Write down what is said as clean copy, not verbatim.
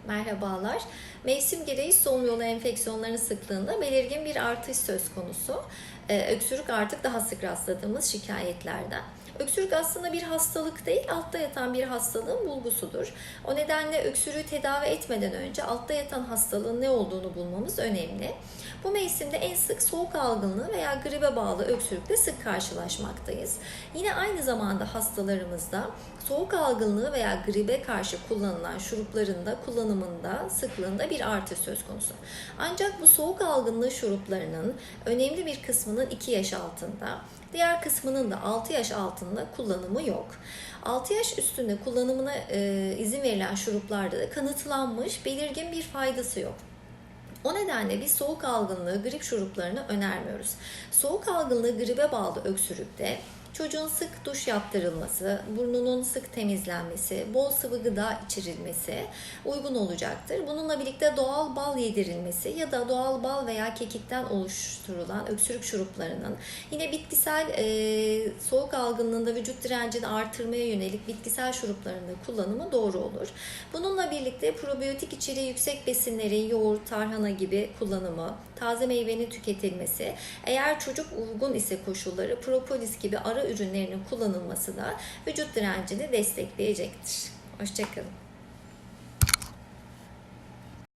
Merhabalar. Mevsim gereği solunum yolu enfeksiyonlarının sıklığında belirgin bir artış söz konusu. Öksürük artık daha sık rastladığımız şikayetlerden. Öksürük aslında bir hastalık değil, altta yatan bir hastalığın bulgusudur. O nedenle öksürüğü tedavi etmeden önce altta yatan hastalığın ne olduğunu bulmamız önemli. Bu mevsimde en sık soğuk algınlığı veya gribe bağlı öksürükle sık karşılaşmaktayız. Yine aynı zamanda hastalarımızda soğuk algınlığı veya gribe karşı kullanılan şurupların da kullanımında, sıklığında bir artış söz konusu. Ancak bu soğuk algınlığı şuruplarının önemli bir kısmının 2 yaş altında, diğer kısmının da 6 yaş altında kullanımı yok. 6 yaş üstünde kullanımına izin verilen şuruplarda da kanıtlanmış belirgin bir faydası yok. O nedenle biz soğuk algınlığı grip şuruplarını önermiyoruz. Soğuk algınlığı gribe bağlı öksürükte çocuğun sık duş yaptırılması, burnunun sık temizlenmesi, bol sıvı gıda içirilmesi uygun olacaktır. Bununla birlikte doğal bal yedirilmesi ya da doğal bal veya kekikten oluşturulan öksürük şuruplarının yine bitkisel soğuk algınlığında vücut direncini artırmaya yönelik bitkisel şuruplarında kullanımı doğru olur. Bununla birlikte probiyotik içeriği yüksek besinlerin yoğurt, tarhana gibi kullanımı, taze meyvenin tüketilmesi, eğer çocuk uygun ise koşulları propolis gibi ara ürünlerinin kullanılması da vücut direncini destekleyecektir. Hoşça kalın.